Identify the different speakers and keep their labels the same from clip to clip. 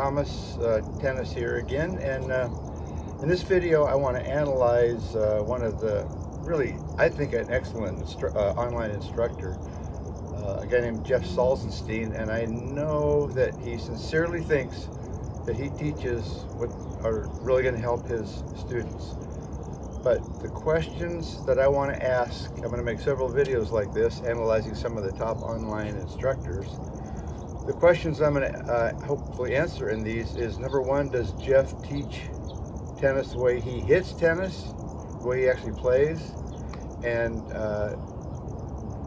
Speaker 1: Thomas Tennis here again, and in this video I want to analyze one of the really, I think, an excellent online instructor, a guy named Jeff Salzenstein, and I know that he sincerely thinks that he teaches what are really going to help his students. But the questions that I want to ask, I'm going to make several videos like this analyzing some of the top online instructors. The questions I'm going to hopefully answer in these is, number one, does Jeff teach tennis the way he hits tennis, the way he actually plays? And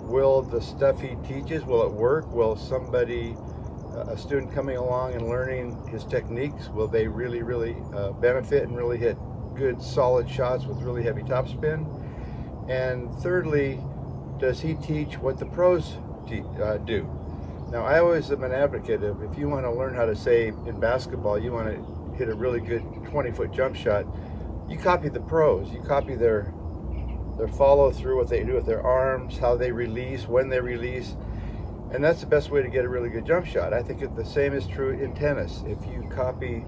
Speaker 1: will the stuff he teaches, will it work? Will somebody, a student coming along and learning his techniques, will they really benefit and really hit good solid shots with really heavy topspin? And thirdly, does he teach what the pros do? Now, I always am an advocate of, if you want to learn how to, say in basketball, you want to hit a really good 20-foot jump shot, you copy the pros. You copy their follow through, what they do with their arms, how they release, when they release, and that's the best way to get a really good jump shot. I think the same is true in tennis. If you copy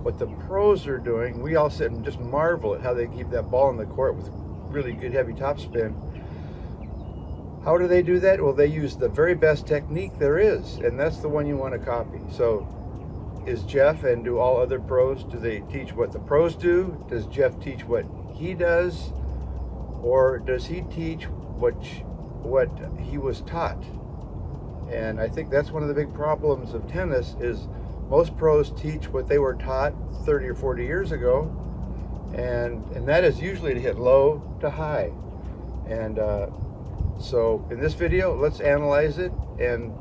Speaker 1: what the pros are doing, we all sit and just marvel at how they keep that ball in the court with really good heavy topspin. How do they do that? Well, they use the very best technique there is, and that's the one you want to copy. So is Jeff, and do all other pros, do they teach what the pros do? Does Jeff teach what he does? Or does he teach what he was taught? And I think that's one of the big problems of tennis, is most pros teach what they were taught 30 or 40 years ago, and that is usually to hit low to high. And so in this video, let's analyze it and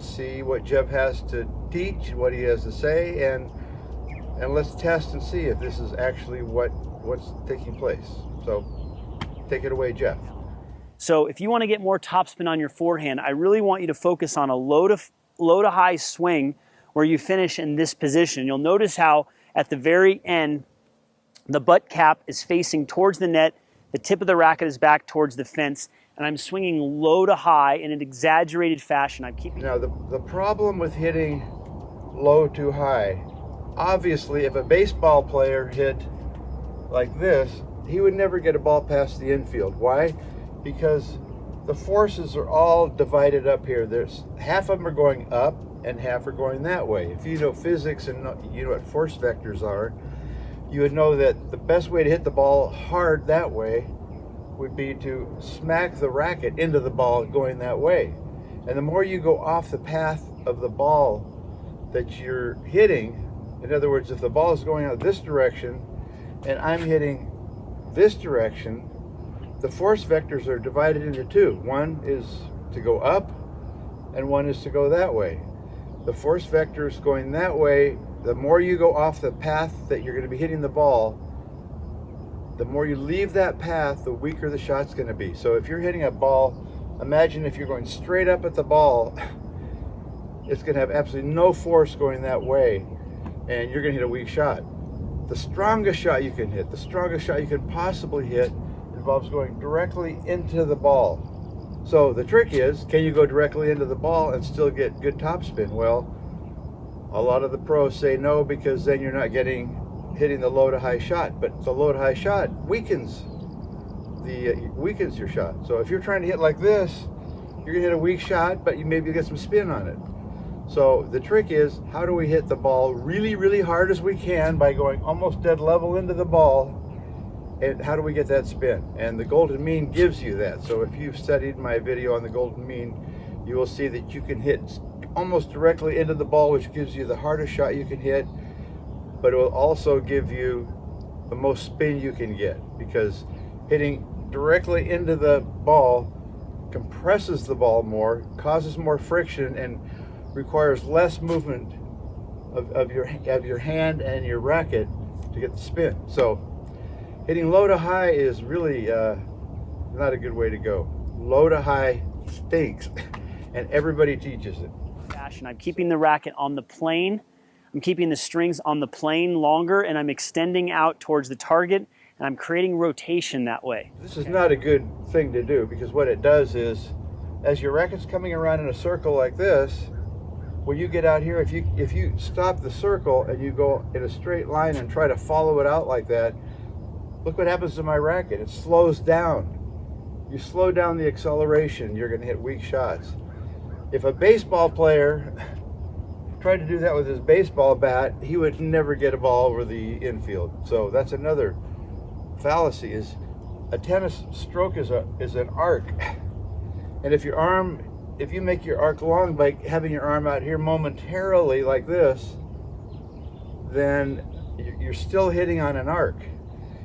Speaker 1: see what Jeff has to teach, what he has to say, and let's test and see if this is actually what's taking place. So take it away, Jeff.
Speaker 2: So if you want to get more topspin on your forehand, I really want you to focus on a low to high swing where you finish in this position. You'll notice how at the very end, the butt cap is facing towards the net, the tip of the racket is back towards the fence, and I'm swinging low to high in an exaggerated fashion. I'm keeping...
Speaker 1: Now, the problem with hitting low to high, obviously, if a baseball player hit like this, he would never get a ball past the infield. Why? Because the forces are all divided up here. There's half of them are going up and half are going that way. If you know physics and you know what force vectors are, you would know that the best way to hit the ball hard that way would be to smack the racket into the ball going that way. And the more you go off the path of the ball that you're hitting, in other words, if the ball is going out this direction and I'm hitting this direction, the force vectors are divided into two. One is to go up and one is to go that way. The force vectors going that way, the more you go off the path that you're going to be hitting the ball, the more you leave that path, the weaker the shot's going to be. So if you're hitting a ball, imagine if you're going straight up at the ball, it's going to have absolutely no force going that way, and you're going to hit a weak shot. The strongest shot you can hit, the strongest shot you can possibly hit, involves going directly into the ball. So the trick is, can you go directly into the ball and still get good topspin? Well, a lot of the pros say no, because then you're not hitting the low to high shot. But the low to high shot weakens your shot. So if you're trying to hit like this, you're gonna hit a weak shot, but you maybe get some spin on it. So the trick is, how do we hit the ball really hard as we can by going almost dead level into the ball, and how do we get that spin? And the golden mean gives you that. So if you've studied my video on the golden mean, you will see that you can hit almost directly into the ball, which gives you the hardest shot you can hit, but it will also give you the most spin you can get, because hitting directly into the ball compresses the ball more, causes more friction, and requires less movement of your hand and your racket to get the spin. So hitting low to high is really not a good way to go. Low to high stinks, and everybody teaches it.
Speaker 2: I'm keeping the racket on the plane. I'm keeping the strings on the plane longer, and I'm extending out towards the target, and I'm creating rotation that way.
Speaker 1: This is not a good thing to do, because what it does is, as your racket's coming around in a circle like this, when you get out here, if you stop the circle and you go in a straight line and try to follow it out like that, look what happens to my racket. It slows down. You slow down the acceleration, you're going to hit weak shots. If a baseball player tried to do that with his baseball bat, he would never get a ball over the infield. So that's another fallacy, is a tennis stroke is an arc. And if you make your arc long by having your arm out here momentarily like this, then you're still hitting on an arc.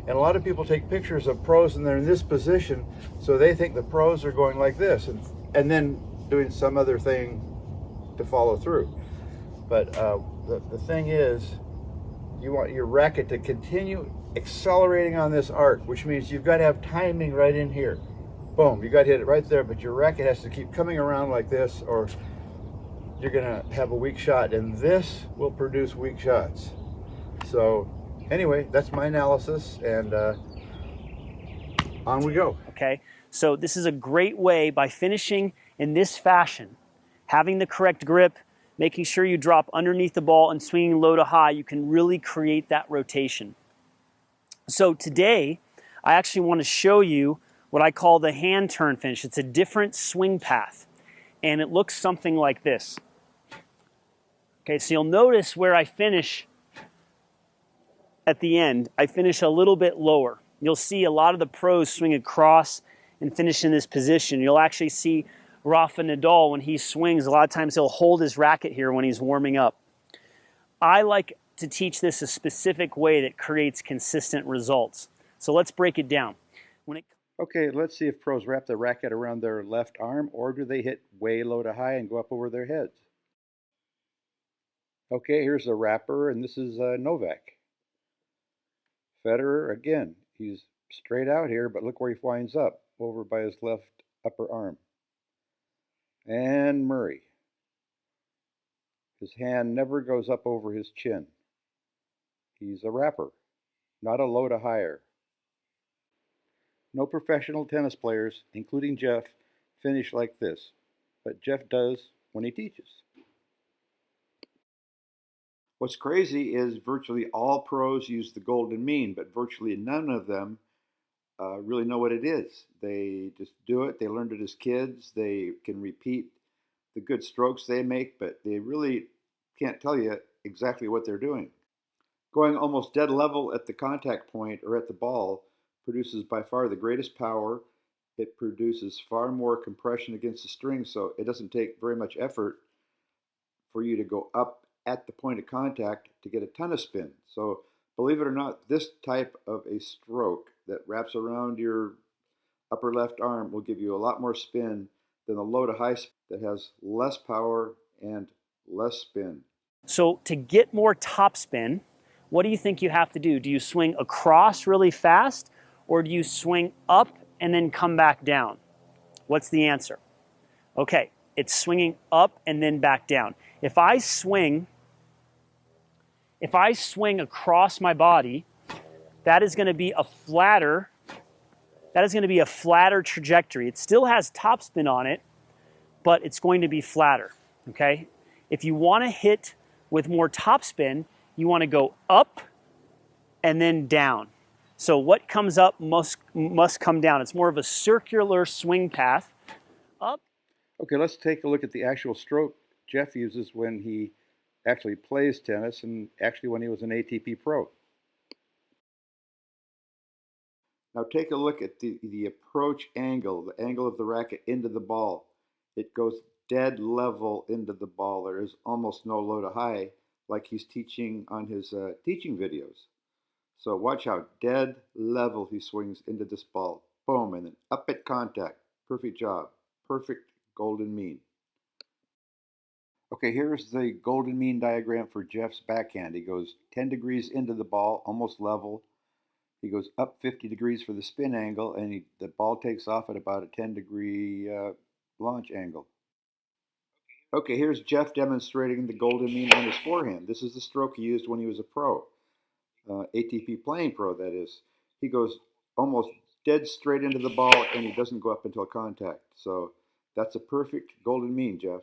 Speaker 1: And a lot of people take pictures of pros and they're in this position, so they think the pros are going like this and then doing some other thing to follow through. But the thing is, you want your racket to continue accelerating on this arc, which means you've got to have timing right in here. Boom, you got to hit it right there, but your racket has to keep coming around like this or you're going to have a weak shot, and this will produce weak shots. So anyway, that's my analysis, and on we go.
Speaker 2: Okay, so this is a great way, by finishing in this fashion, having the correct grip, making sure you drop underneath the ball and swinging low to high, you can really create that rotation. So today, I actually want to show you what I call the hand turn finish. It's a different swing path, and it looks something like this. Okay, so you'll notice where I finish at the end, I finish a little bit lower. You'll see a lot of the pros swing across and finish in this position. You'll actually see Rafa Nadal, when he swings, a lot of times he'll hold his racket here when he's warming up. I like to teach this a specific way that creates consistent results. So let's break it down.
Speaker 1: Okay, let's see if pros wrap the racket around their left arm, or do they hit way low to high and go up over their heads? Okay, here's the wrapper, and this is Novak. Federer, again, he's straight out here, but look where he winds up, over by his left upper arm. And Murray. His hand never goes up over his chin. He's a wrapper, not a low to higher. No professional tennis players, including Jeff, finish like this, but Jeff does when he teaches. What's crazy is virtually all pros use the golden mean, but virtually none of them really know what it is. They just do it. They learned it as kids. They can repeat the good strokes they make, but they really can't tell you exactly what they're doing. Going almost dead level at the contact point or at the ball produces by far the greatest power. It produces far more compression against the string, so it doesn't take very much effort for you to go up at the point of contact to get a ton of spin. So believe it or not, this type of a stroke that wraps around your upper left arm will give you a lot more spin than the low to high spin that has less power and less spin.
Speaker 2: So to get more topspin, what do you think you have to do? Do you swing across really fast, or do you swing up and then come back down? What's the answer? Okay, it's swinging up and then back down. If I swing across my body, that is going to be a flatter trajectory. It still has topspin on it, but it's going to be flatter, okay? If you want to hit with more topspin, you want to go up and then down. So what comes up must come down. It's more of a circular swing path. Up.
Speaker 1: Okay, let's take a look at the actual stroke Jeff uses when he actually plays tennis, and actually when he was an ATP pro. Now take a look at the approach angle, the angle of the racket into the ball. It goes dead level into the ball. There is almost no low to high, like he's teaching on his teaching videos. So watch how dead level he swings into this ball. Boom, and then up at contact. Perfect job. Perfect golden mean. Okay, here's the golden mean diagram for Jeff's backhand. He goes 10 degrees into the ball, almost level. He goes up 50 degrees for the spin angle, and the ball takes off at about a 10-degree launch angle. Okay, here's Jeff demonstrating the golden mean on his forehand. This is the stroke he used when he was a pro, ATP playing pro, that is. He goes almost dead straight into the ball, and he doesn't go up until contact. So that's a perfect golden mean, Jeff.